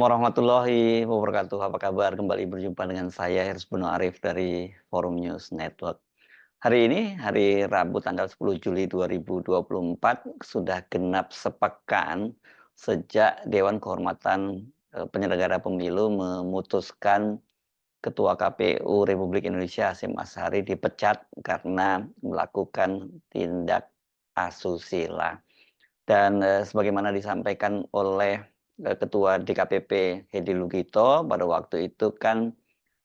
Warahmatullahi Wabarakatuh. Apa kabar? Kembali berjumpa dengan saya Hersbono Arif dari Forum News Network. Hari ini, hari Rabu tanggal 10 Juli 2024, sudah genap sepekan sejak Dewan Kehormatan Penyelenggara Pemilu memutuskan Ketua KPU Republik Indonesia Hasyim Asyari dipecat karena melakukan tindak asusila. Dan sebagaimana disampaikan oleh Ketua DKPP Hedi Lugito pada waktu itu kan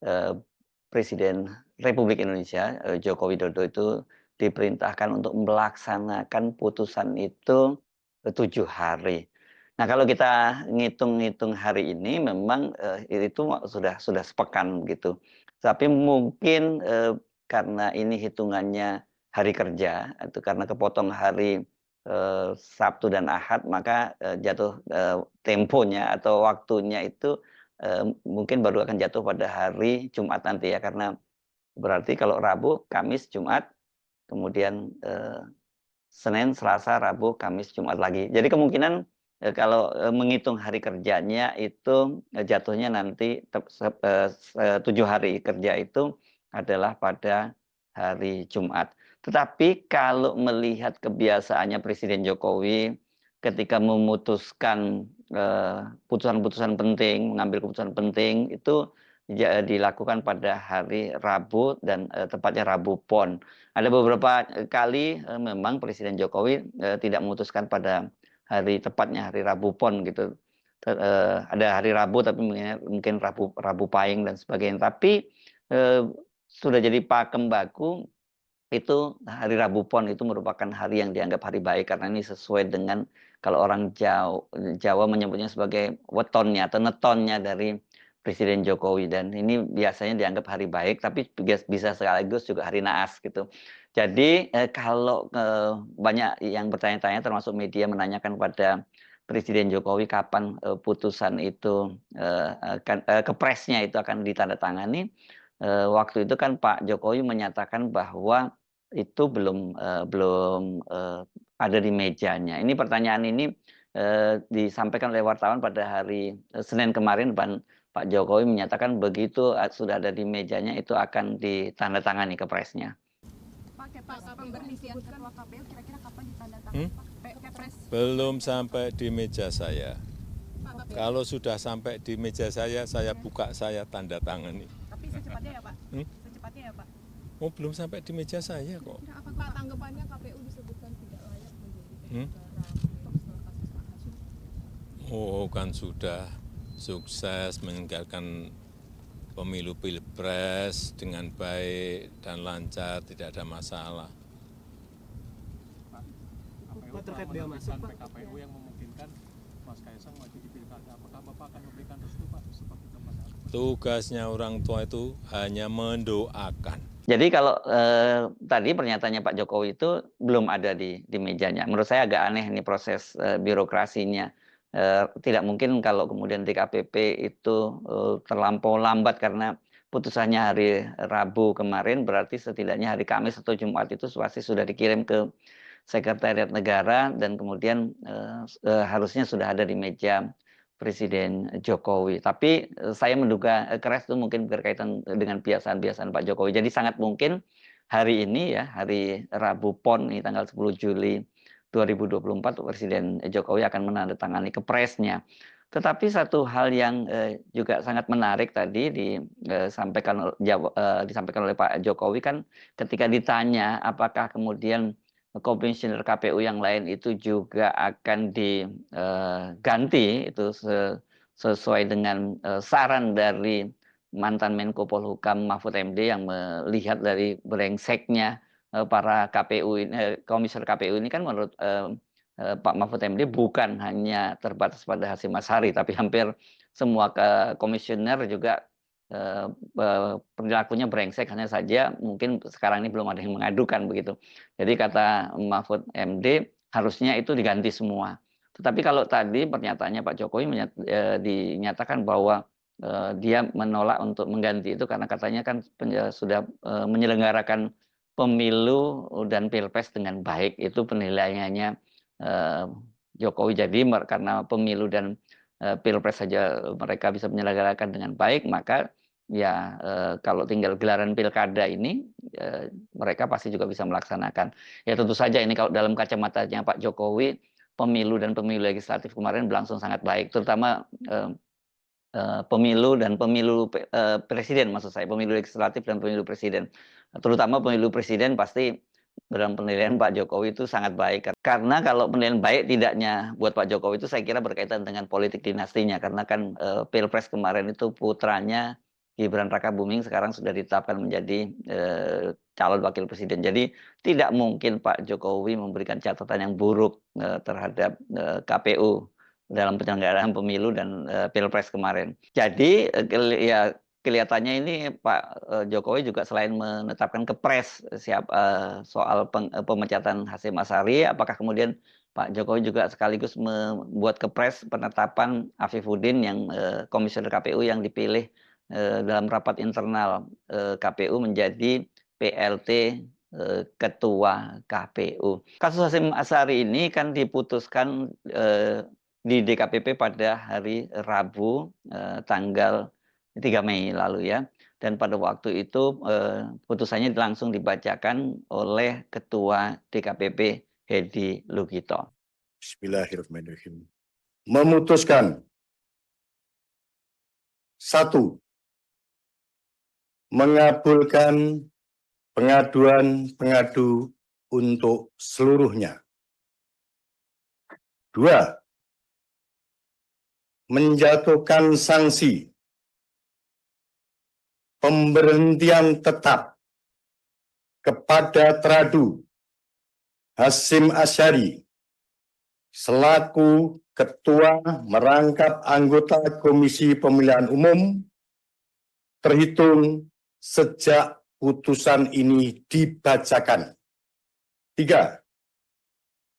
eh, Presiden Republik Indonesia Joko Widodo itu diperintahkan untuk melaksanakan putusan itu 7 hari. Nah, kalau kita ngitung-ngitung hari ini memang itu sudah sepekan gitu. Tapi mungkin karena ini hitungannya hari kerja, itu karena kepotong hari Sabtu dan Ahad, maka jatuh temponya atau waktunya itu mungkin baru akan jatuh pada hari Jumat nanti ya, karena berarti kalau Rabu, Kamis, Jumat, kemudian Senin, Selasa, Rabu, Kamis, Jumat lagi. Jadi kemungkinan kalau menghitung hari kerjanya itu jatuhnya nanti 7 hari kerja itu adalah pada hari Jumat. Tetapi kalau melihat kebiasaannya Presiden Jokowi ketika memutuskan putusan-putusan penting, mengambil keputusan penting itu dilakukan pada hari Rabu dan tepatnya Rabu Pon. Ada beberapa kali memang Presiden Jokowi tidak memutuskan pada tepatnya hari Rabu Pon gitu. Ada hari Rabu tapi mungkin Rabu Pahing dan sebagainya. Tapi eh, sudah jadi pakem baku itu hari Rabu Pon itu merupakan hari yang dianggap hari baik karena ini sesuai dengan kalau orang Jawa menyebutnya sebagai wetonnya atau netonnya dari Presiden Jokowi, dan ini biasanya dianggap hari baik tapi bisa sekaligus juga hari naas gitu. Jadi kalau banyak yang bertanya-tanya termasuk media menanyakan pada Presiden Jokowi kapan putusan itu kepresnya itu akan ditandatangani. Waktu itu kan Pak Jokowi menyatakan bahwa itu belum ada di mejanya. Ini pertanyaan ini disampaikan oleh wartawan pada hari Senin kemarin, dan Pak Jokowi menyatakan begitu sudah ada di mejanya itu akan ditandatangani kepresnya. Pak, pemberhentian Ketua KPU kira-kira kapan ditandatangani, Pak? Kepres. Belum sampai di meja saya. Kalau sudah sampai di meja saya buka, saya tanda tangani. Tapi secepatnya ya, Pak? Secepatnya ya, Pak? Oh, belum sampai di meja saya kok. Pak, tanggapannya KPU disebutkan tidak layak menjadi negara setelah kasus Pak Hasyim? Oh, kan sudah sukses meninggalkan pemilu pilpres dengan baik dan lancar, tidak ada masalah. Pak, terkait bea masuk PKPU yang memungkinkan Mas Kaisang maju di pilkada, apakah Bapak akan memberikan restu, Pak, seperti itu, Mas? Tugasnya orang tua itu hanya mendoakan. Jadi kalau tadi pernyataannya Pak Jokowi itu belum ada di mejanya. Menurut saya agak aneh ini proses birokrasinya. Tidak mungkin kalau kemudian DKPP itu terlampau lambat karena putusannya hari Rabu kemarin, berarti setidaknya hari Kamis atau Jumat itu pasti sudah dikirim ke Sekretariat Negara dan kemudian harusnya sudah ada di meja Presiden Jokowi. Tapi saya menduga keras itu mungkin berkaitan dengan kebiasaan-kebiasaan Pak Jokowi. Jadi sangat mungkin hari ini ya, hari Rabu Pon ini tanggal 10 Juli 2024 Presiden Jokowi akan menandatangani kepresnya. Tetapi satu hal yang juga sangat menarik tadi disampaikan oleh Pak Jokowi kan ketika ditanya apakah kemudian komisioner KPU yang lain itu juga akan diganti itu sesuai dengan saran dari mantan Menko Polhukam Mahfud MD yang melihat dari brengseknya para komisioner KPU ini kan menurut Pak Mahfud MD bukan hanya terbatas pada Hasyim Asyari tapi hampir semua komisioner juga perilakunya brengsek, hanya saja mungkin sekarang ini belum ada yang mengadukan begitu. Jadi kata Mahfud MD harusnya itu diganti semua. Tetapi kalau tadi pernyataannya Pak Jokowi dinyatakan bahwa dia menolak untuk mengganti itu karena katanya kan sudah menyelenggarakan pemilu dan pilpres dengan baik, itu penilaiannya Jokowi. Jadi karena pemilu dan Pilpres saja mereka bisa menyelenggarakan dengan baik, maka ya kalau tinggal gelaran pilkada ini mereka pasti juga bisa melaksanakan. Ya tentu saja ini kalau dalam kacamatanya Pak Jokowi, pemilu dan pemilu legislatif kemarin berlangsung sangat baik, terutama pemilu dan pemilu presiden, maksud saya pemilu legislatif dan pemilu presiden. Terutama pemilu presiden pasti dalam penilaian Pak Jokowi itu sangat baik, karena kalau penilaian baik tidaknya buat Pak Jokowi itu saya kira berkaitan dengan politik dinastinya, karena kan Pilpres kemarin itu putranya Gibran Rakabuming sekarang sudah ditetapkan menjadi calon wakil presiden. Jadi tidak mungkin Pak Jokowi memberikan catatan yang buruk terhadap KPU dalam penyelenggaraan pemilu dan Pilpres kemarin. Jadi ya kelihatannya ini Pak Jokowi juga selain menetapkan kepres soal pemecatan Hasyim Asyari, apakah kemudian Pak Jokowi juga sekaligus membuat kepres penetapan Afifuddin yang komisioner KPU yang dipilih dalam rapat internal KPU menjadi PLT Ketua KPU. Kasus Hasyim Asyari ini kan diputuskan di DKPP pada hari Rabu tanggal 3 Mei lalu ya. Dan pada waktu itu putusannya langsung dibacakan oleh Ketua DKPP Hedi Lugito. Bismillahirrahmanirrahim. Memutuskan 1. Mengabulkan pengaduan pengadu untuk seluruhnya. 2. Menjatuhkan sanksi pemberhentian tetap kepada Teradu Hasyim Asyari selaku Ketua merangkap anggota Komisi Pemilihan Umum terhitung sejak putusan ini dibacakan. 3.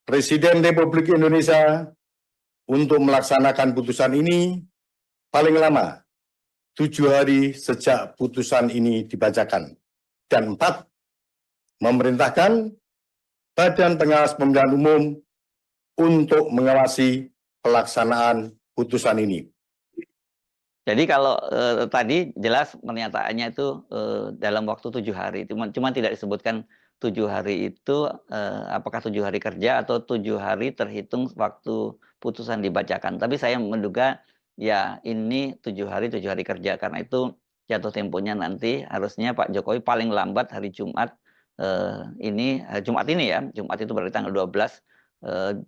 Presiden Republik Indonesia untuk melaksanakan putusan ini paling lama 7 hari sejak putusan ini dibacakan. Dan 4. Memerintahkan Badan Pengawas Pemilihan Umum untuk mengawasi pelaksanaan putusan ini. Jadi kalau tadi jelas pernyataannya itu dalam waktu 7 hari, cuma tidak disebutkan 7 hari itu apakah 7 hari kerja atau 7 hari terhitung waktu putusan dibacakan. Tapi saya menduga ya ini 7 hari kerja, karena itu jatuh temponya nanti harusnya Pak Jokowi paling lambat hari Jumat Jumat ini ya, Jumat itu berarti tanggal 12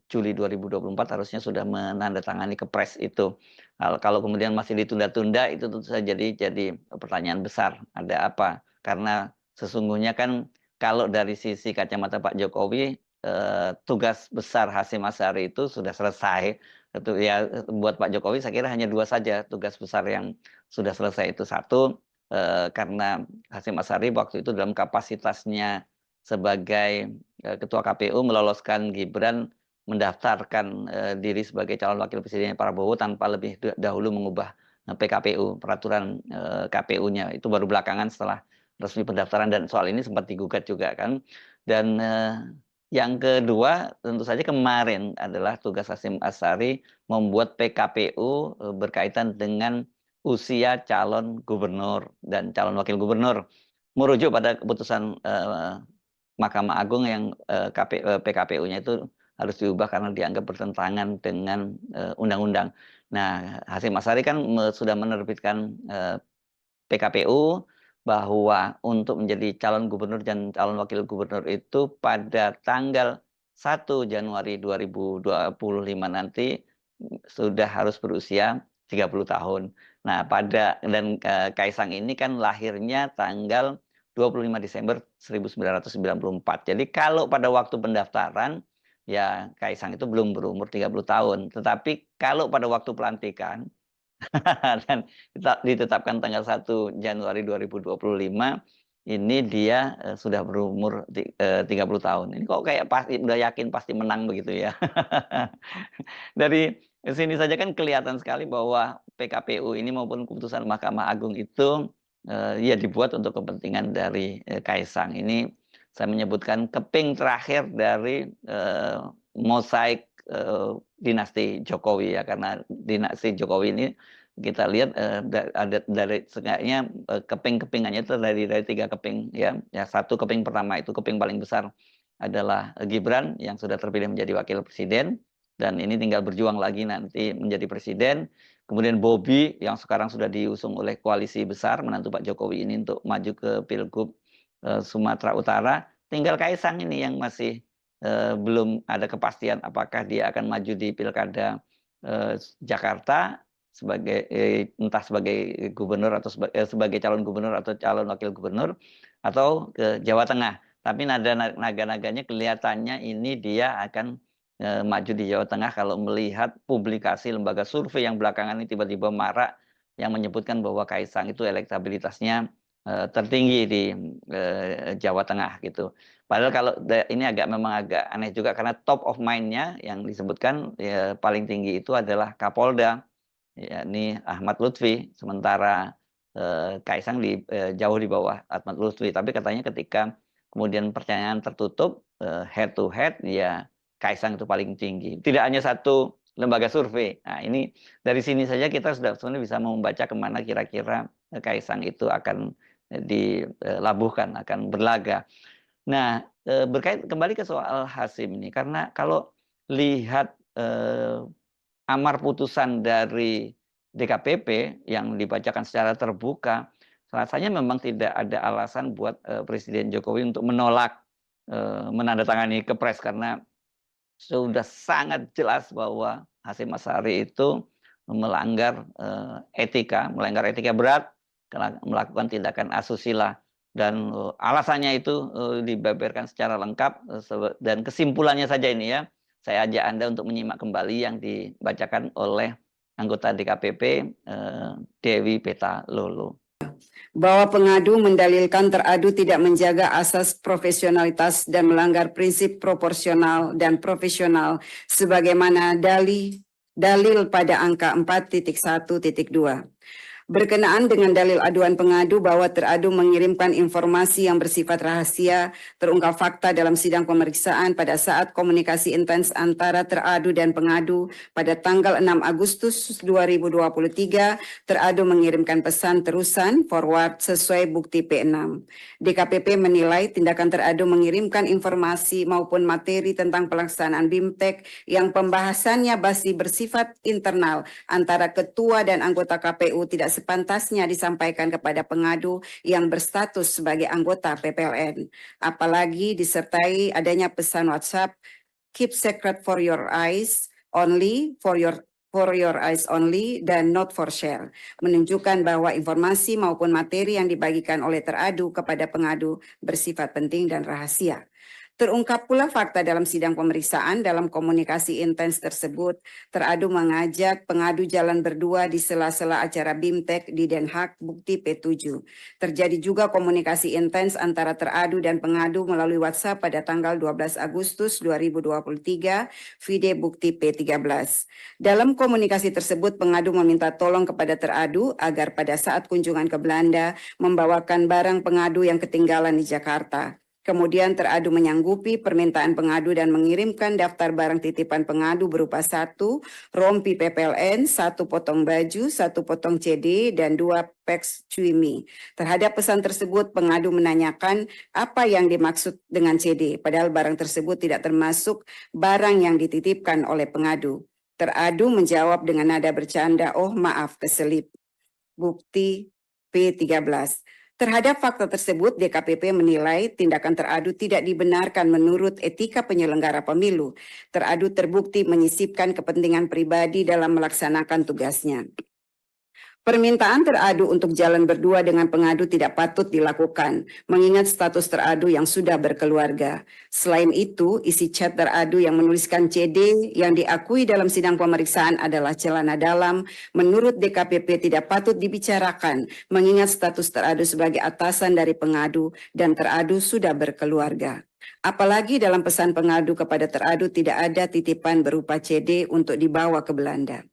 Juli 2024 harusnya sudah menandatangani kepres itu. Kalau kemudian masih ditunda-tunda itu tentu saja jadi pertanyaan besar, ada apa? Karena sesungguhnya kan kalau dari sisi kacamata Pak Jokowi tugas besar Hasyim Asyari itu sudah selesai. Itu ya buat Pak Jokowi saya kira hanya 2 saja tugas besar yang sudah selesai itu. 1 karena Hasyim Asyari waktu itu dalam kapasitasnya sebagai Ketua KPU meloloskan Gibran mendaftarkan diri sebagai calon wakil presiden Prabowo tanpa lebih dahulu mengubah PKPU, peraturan KPU-nya. Itu baru belakangan setelah resmi pendaftaran, dan soal ini sempat digugat juga kan. Dan yang kedua tentu saja kemarin adalah tugas Hasyim Asyari membuat PKPU berkaitan dengan usia calon gubernur dan calon wakil gubernur, merujuk pada keputusan Mahkamah Agung yang PKPU-nya itu harus diubah karena dianggap bertentangan dengan undang-undang. Nah, Hasyim Asyari kan sudah menerbitkan PKPU bahwa untuk menjadi calon gubernur dan calon wakil gubernur itu pada tanggal 1 Januari 2025 nanti sudah harus berusia 30 tahun. Nah, Kaisang ini kan lahirnya tanggal 25 Desember 1994. Jadi kalau pada waktu pendaftaran, ya Kaisang itu belum berumur 30 tahun. Tetapi kalau pada waktu pelantikan, dan ditetapkan tanggal 1 Januari 2025, ini dia sudah berumur 30 tahun. Ini kok kayak udah yakin pasti menang begitu ya. Dari sini saja kan kelihatan sekali bahwa PKPU ini maupun keputusan Mahkamah Agung itu ya dibuat untuk kepentingan dari Kaisang. Ini saya menyebutkan keping terakhir dari mosaik dinasti Jokowi ya, karena dinasti Jokowi ini kita lihat ada dari setidaknya keping-kepingannya itu dari 3 keping ya. Ya, 1 keping pertama itu keping paling besar adalah Gibran yang sudah terpilih menjadi wakil presiden dan ini tinggal berjuang lagi nanti menjadi presiden. Kemudian Bobi yang sekarang sudah diusung oleh koalisi besar menantu Pak Jokowi ini untuk maju ke Pilgub Sumatera Utara. Tinggal Kaisang ini yang masih belum ada kepastian apakah dia akan maju di Pilkada Jakarta sebagai entah sebagai gubernur atau sebagai calon gubernur atau calon wakil gubernur atau ke Jawa Tengah. Tapi naga-naganya kelihatannya ini dia akan maju di Jawa Tengah kalau melihat publikasi lembaga survei yang belakangan ini tiba-tiba marak yang menyebutkan bahwa Kaisang itu elektabilitasnya tertinggi di Jawa Tengah gitu. Padahal kalau ini memang agak aneh juga karena top of mind-nya yang disebutkan ya, paling tinggi itu adalah Kapolda, yakni Ahmad Lutfi, sementara Kaisang jauh di bawah Ahmad Lutfi. Tapi katanya ketika kemudian pertanyaan tertutup head to head, ya Kaisang itu paling tinggi. Tidak hanya satu lembaga survei. Nah ini dari sini saja kita sudah sebenarnya bisa membaca kemana kira-kira Kaisang itu akan dilabuhkan, akan berlaga. Nah berkait kembali ke soal Hasim ini, karena kalau lihat amar putusan dari DKPP yang dibacakan secara terbuka, rasanya memang tidak ada alasan buat Presiden Jokowi untuk menolak menandatangani kepres karena sudah sangat jelas bahwa Hasyim Asy'ari itu melanggar etika berat, melakukan tindakan asusila dan alasannya itu dibeberkan secara lengkap dan kesimpulannya saja ini ya. Saya ajak Anda untuk menyimak kembali yang dibacakan oleh anggota DKPP Dewi Petalolo. Bahwa pengadu mendalilkan teradu tidak menjaga asas profesionalitas dan melanggar prinsip proporsional dan profesional sebagaimana dalil pada angka 4.1.2. Berkenaan dengan dalil aduan pengadu bahwa teradu mengirimkan informasi yang bersifat rahasia, terungkap fakta dalam sidang pemeriksaan pada saat komunikasi intens antara teradu dan pengadu pada tanggal 6 Agustus 2023, teradu mengirimkan pesan terusan forward sesuai bukti P6. DKPP menilai tindakan teradu mengirimkan informasi maupun materi tentang pelaksanaan BIMTEK yang pembahasannya masih bersifat internal antara ketua dan anggota KPU tidak sepantasnya disampaikan kepada pengadu yang berstatus sebagai anggota PPLN. Apalagi disertai adanya pesan WhatsApp, keep secret for your eyes only, for your eyes only, dan not for share. Menunjukkan bahwa informasi maupun materi yang dibagikan oleh teradu kepada pengadu bersifat penting dan rahasia. Terungkap pula fakta dalam sidang pemeriksaan dalam komunikasi intens tersebut, teradu mengajak pengadu jalan berdua di sela-sela acara BIMTEK di Den Haag, bukti P7. Terjadi juga komunikasi intens antara teradu dan pengadu melalui WhatsApp pada tanggal 12 Agustus 2023, vide bukti P13. Dalam komunikasi tersebut, pengadu meminta tolong kepada teradu agar pada saat kunjungan ke Belanda membawakan barang pengadu yang ketinggalan di Jakarta. Kemudian teradu menyanggupi permintaan pengadu dan mengirimkan daftar barang titipan pengadu berupa 1 rompi PPLN, 1 potong baju, 1 potong CD, dan 2 peks cuimi. Terhadap pesan tersebut, pengadu menanyakan apa yang dimaksud dengan CD, padahal barang tersebut tidak termasuk barang yang dititipkan oleh pengadu. Teradu menjawab dengan nada bercanda, "Oh maaf, keselip." Bukti P13. Terhadap fakta tersebut, DKPP menilai tindakan teradu tidak dibenarkan menurut etika penyelenggara pemilu. Teradu terbukti menyisipkan kepentingan pribadi dalam melaksanakan tugasnya. Permintaan teradu untuk jalan berdua dengan pengadu tidak patut dilakukan, mengingat status teradu yang sudah berkeluarga. Selain itu, isi chat teradu yang menuliskan CD yang diakui dalam sidang pemeriksaan adalah celana dalam, menurut DKPP tidak patut dibicarakan, mengingat status teradu sebagai atasan dari pengadu dan teradu sudah berkeluarga. Apalagi dalam pesan pengadu kepada teradu tidak ada titipan berupa CD untuk dibawa ke Belanda.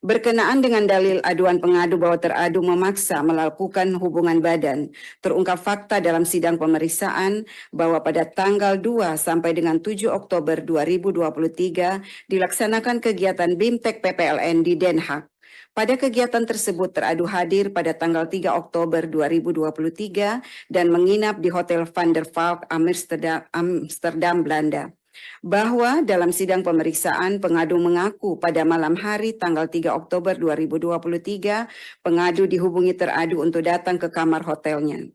Berkenaan dengan dalil aduan pengadu bahwa teradu memaksa melakukan hubungan badan, terungkap fakta dalam sidang pemeriksaan bahwa pada tanggal 2 sampai dengan 7 Oktober 2023 dilaksanakan kegiatan BIMTEK PPLN di Den Haag. Pada kegiatan tersebut teradu hadir pada tanggal 3 Oktober 2023 dan menginap di Hotel Van der Valk Amsterdam, Belanda. Bahwa dalam sidang pemeriksaan pengadu mengaku pada malam hari tanggal 3 Oktober 2023 pengadu dihubungi teradu untuk datang ke kamar hotelnya.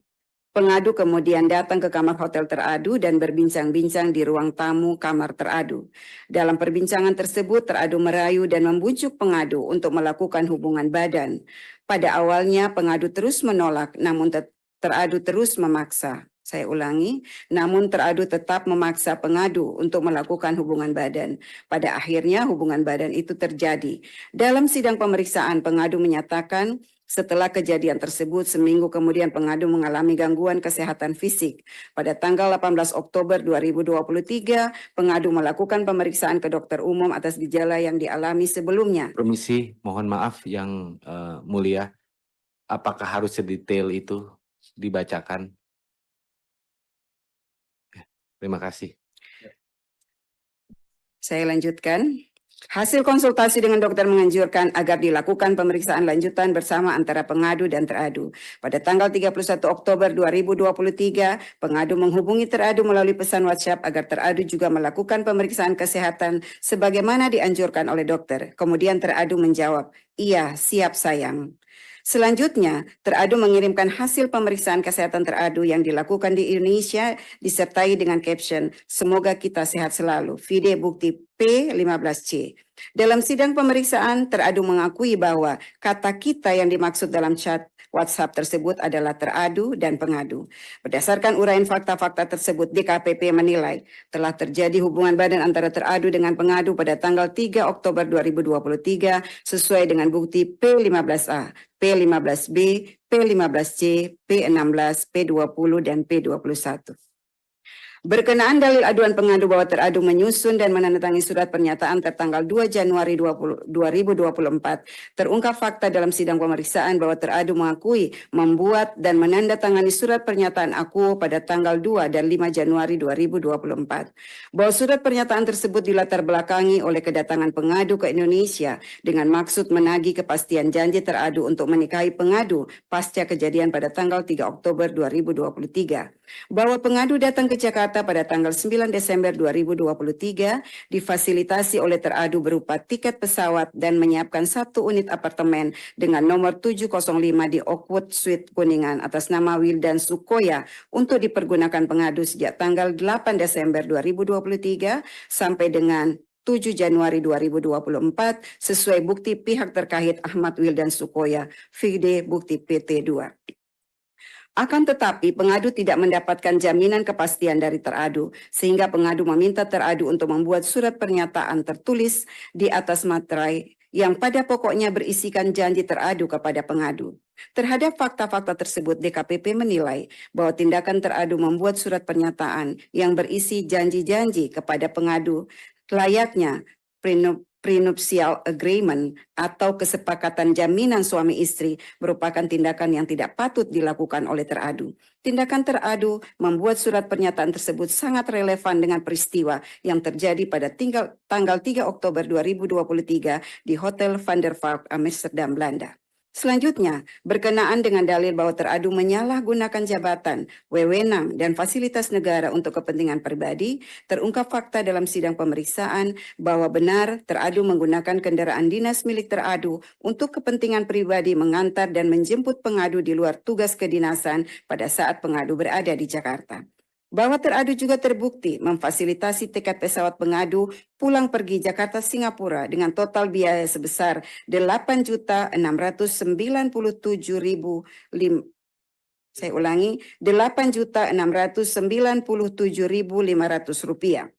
Pengadu kemudian datang ke kamar hotel teradu dan berbincang-bincang di ruang tamu kamar teradu. Dalam perbincangan tersebut teradu merayu dan membujuk pengadu untuk melakukan hubungan badan. Pada awalnya pengadu terus menolak namun teradu terus memaksa. Saya ulangi, namun teradu tetap memaksa pengadu untuk melakukan hubungan badan. Pada akhirnya hubungan badan itu terjadi. Dalam sidang pemeriksaan pengadu menyatakan setelah kejadian tersebut seminggu kemudian pengadu mengalami gangguan kesehatan fisik. Pada tanggal 18 Oktober 2023 pengadu melakukan pemeriksaan ke dokter umum atas gejala yang dialami sebelumnya. Permisi, mohon maaf yang mulia, apakah harus sedetail itu dibacakan? Terima kasih. Saya lanjutkan. Hasil konsultasi dengan dokter menganjurkan agar dilakukan pemeriksaan lanjutan bersama antara pengadu dan teradu. Pada tanggal 31 Oktober 2023, pengadu menghubungi teradu melalui pesan WhatsApp agar teradu juga melakukan pemeriksaan kesehatan sebagaimana dianjurkan oleh dokter. Kemudian teradu menjawab, "Iya, siap sayang." Selanjutnya, teradu mengirimkan hasil pemeriksaan kesehatan teradu yang dilakukan di Indonesia disertai dengan caption, "Semoga kita sehat selalu." Vide bukti P15C. Dalam sidang pemeriksaan, teradu mengakui bahwa kata kita yang dimaksud dalam chat WhatsApp tersebut adalah teradu dan pengadu. Berdasarkan uraian fakta-fakta tersebut, DKPP menilai telah terjadi hubungan badan antara teradu dengan pengadu pada tanggal 3 Oktober 2023 sesuai dengan bukti P15A, P15B, P15C, P16, P20, dan P21. Berkenaan dalil aduan pengadu bahwa teradu menyusun dan menandatangani surat pernyataan tertanggal 2 Januari 2024, terungkap fakta dalam sidang pemeriksaan bahwa teradu mengakui membuat dan menandatangani surat pernyataan akuo pada tanggal 2 dan 5 Januari 2024. Bahwa surat pernyataan tersebut dilatar belakangi oleh kedatangan pengadu ke Indonesia dengan maksud menagih kepastian janji teradu untuk menikahi pengadu pasca kejadian pada tanggal 3 Oktober 2023. Bahwa pengadu datang ke Jakarta pada tanggal 9 Desember 2023 difasilitasi oleh teradu berupa tiket pesawat dan menyiapkan 1 unit apartemen dengan nomor 705 di Oakwood Suite Kuningan atas nama Wildan Sukoya untuk dipergunakan pengadu sejak tanggal 8 Desember 2023 sampai dengan 7 Januari 2024 sesuai bukti pihak terkait Ahmad Wildan Sukoya, vide bukti PT2. Akan tetapi pengadu tidak mendapatkan jaminan kepastian dari teradu, sehingga pengadu meminta teradu untuk membuat surat pernyataan tertulis di atas materai yang pada pokoknya berisikan janji teradu kepada pengadu. Terhadap fakta-fakta tersebut, DKPP menilai bahwa tindakan teradu membuat surat pernyataan yang berisi janji-janji kepada pengadu layaknya prenuptial agreement atau kesepakatan jaminan suami istri merupakan tindakan yang tidak patut dilakukan oleh teradu. Tindakan teradu membuat surat pernyataan tersebut sangat relevan dengan peristiwa yang terjadi pada tanggal 3 Oktober 2023 di Hotel Van der Valk, Amsterdam, Belanda. Selanjutnya, berkenaan dengan dalil bahwa teradu menyalahgunakan jabatan, wewenang, dan fasilitas negara untuk kepentingan pribadi, terungkap fakta dalam sidang pemeriksaan bahwa benar teradu menggunakan kendaraan dinas milik teradu untuk kepentingan pribadi mengantar dan menjemput pengadu di luar tugas kedinasan pada saat pengadu berada di Jakarta. Bahwa teradu juga terbukti memfasilitasi tiket pesawat pengadu pulang pergi Jakarta Singapura dengan total biaya sebesar 8.697.500 rupiah.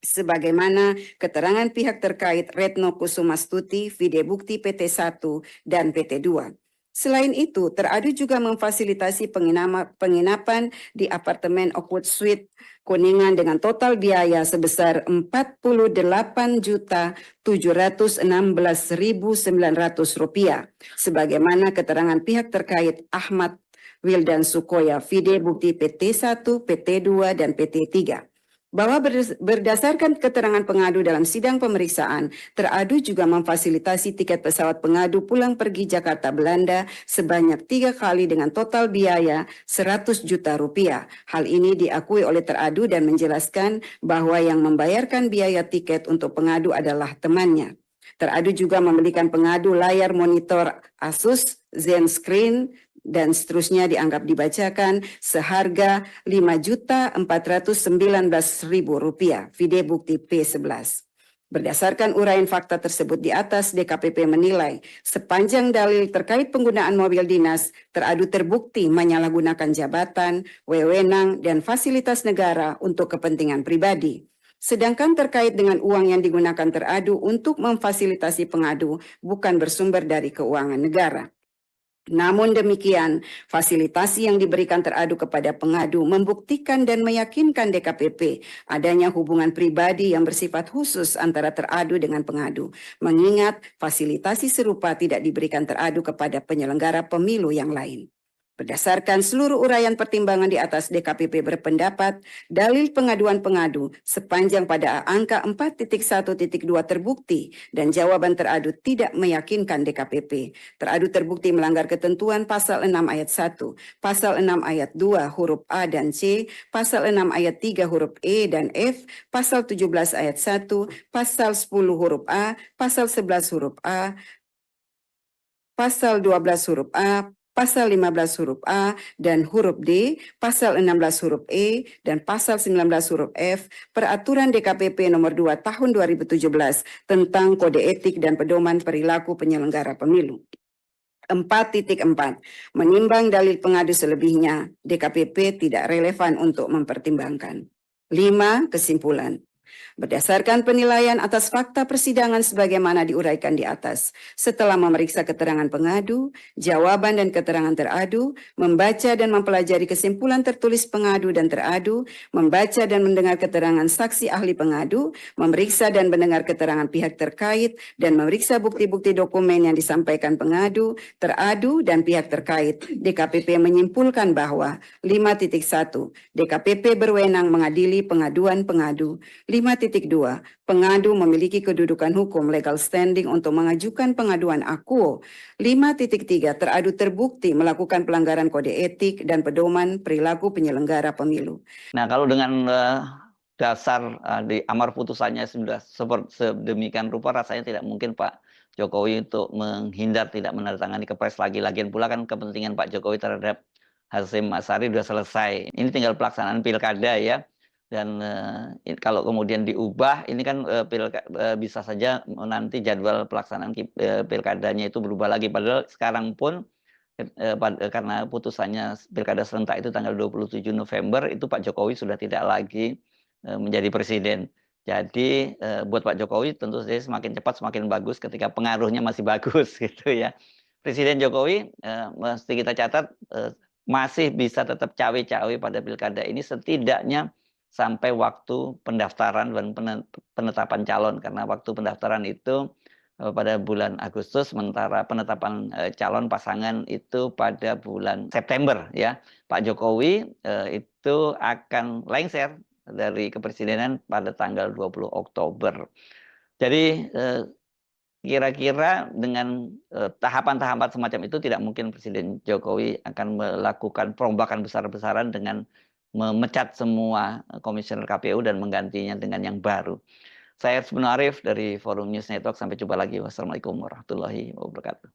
Sebagaimana keterangan pihak terkait Retno Kusumastuti, vide bukti PT1 dan PT2. Selain itu, teradu juga memfasilitasi penginapan di apartemen Oakwood Suite Kuningan dengan total biaya sebesar Rp48.716.900 sebagaimana keterangan pihak terkait Ahmad Wildan Sukoya, Vide Bukti PT 1, PT 2, dan PT 3. Bahwa berdasarkan keterangan pengadu dalam sidang pemeriksaan, teradu juga memfasilitasi tiket pesawat pengadu pulang pergi Jakarta Belanda sebanyak 3 kali dengan total biaya Rp100 juta. Hal ini diakui oleh teradu dan menjelaskan bahwa yang membayarkan biaya tiket untuk pengadu adalah temannya. Teradu juga membelikan pengadu layar monitor Asus ZenScreen dan seterusnya dianggap dibacakan seharga Rp5.419.000, Vide Bukti P11. Berdasarkan uraian fakta tersebut di atas, DKPP menilai sepanjang dalil terkait penggunaan mobil dinas, teradu terbukti menyalahgunakan jabatan, wewenang, dan fasilitas negara untuk kepentingan pribadi. Sedangkan terkait dengan uang yang digunakan teradu untuk memfasilitasi pengadu bukan bersumber dari keuangan negara. Namun demikian, fasilitasi yang diberikan teradu kepada pengadu membuktikan dan meyakinkan DKPP adanya hubungan pribadi yang bersifat khusus antara teradu dengan pengadu, mengingat fasilitasi serupa tidak diberikan teradu kepada penyelenggara pemilu yang lain. Berdasarkan seluruh uraian pertimbangan di atas, DKPP berpendapat dalil pengaduan pengadu sepanjang pada angka 4.1.2 terbukti dan jawaban teradu tidak meyakinkan DKPP. Teradu terbukti melanggar ketentuan pasal 6 ayat 1, pasal 6 ayat 2 huruf A dan C, pasal 6 ayat 3 huruf E dan F, pasal 17 ayat 1, pasal 10 huruf A, pasal 11 huruf A, pasal 12 huruf A, pasal 15 huruf A dan huruf D, pasal 16 huruf E, dan pasal 19 huruf F, Peraturan DKPP nomor 2 tahun 2017 tentang Kode Etik dan Pedoman Perilaku Penyelenggara Pemilu. 4.4. Menimbang dalil pengadu selebihnya, DKPP tidak relevan untuk mempertimbangkan. 5. Kesimpulan. Berdasarkan penilaian atas fakta persidangan sebagaimana diuraikan di atas, setelah memeriksa keterangan pengadu, jawaban dan keterangan teradu, membaca dan mempelajari kesimpulan tertulis pengadu dan teradu, membaca dan mendengar keterangan saksi ahli pengadu, memeriksa dan mendengar keterangan pihak terkait, dan memeriksa bukti-bukti dokumen yang disampaikan pengadu, teradu, dan pihak terkait, DKPP menyimpulkan bahwa 5.1. DKPP berwenang mengadili pengaduan pengadu. 5.2. Pengadu memiliki kedudukan hukum legal standing untuk mengajukan pengaduan akuo. 5.3. Teradu terbukti melakukan pelanggaran kode etik dan pedoman perilaku penyelenggara pemilu. Nah, kalau dengan dasar di amar putusannya sudah sedemikian rupa, rasanya tidak mungkin Pak Jokowi untuk menghindar tidak menandatangani kepres lagi. Lagian pula kan kepentingan Pak Jokowi terhadap Hasyim Asyari sudah selesai. Ini tinggal pelaksanaan pilkada ya. Dan kalau kemudian diubah, ini kan bisa saja nanti jadwal pelaksanaan pilkadanya itu berubah lagi. Padahal sekarang pun karena putusannya pilkada serentak itu tanggal 27 November, itu Pak Jokowi sudah tidak lagi menjadi presiden. Jadi buat Pak Jokowi tentu saja semakin cepat semakin bagus ketika pengaruhnya masih bagus gitu ya. Presiden Jokowi mesti kita catat masih bisa tetap cawe-cawe pada pilkada ini setidaknya sampai waktu pendaftaran dan penetapan calon, karena waktu pendaftaran itu pada bulan Agustus, sementara penetapan calon pasangan itu pada bulan September ya. Pak Jokowi itu akan lengser dari kepresidenan pada tanggal 20 Oktober. Jadi kira-kira dengan tahapan-tahapan semacam itu tidak mungkin Presiden Jokowi akan melakukan perombakan besar-besaran dengan memecat semua komisioner KPU dan menggantinya dengan yang baru. Saya Hersbeno Arif dari Forum News Network. Sampai jumpa lagi. Wassalamualaikum warahmatullahi wabarakatuh.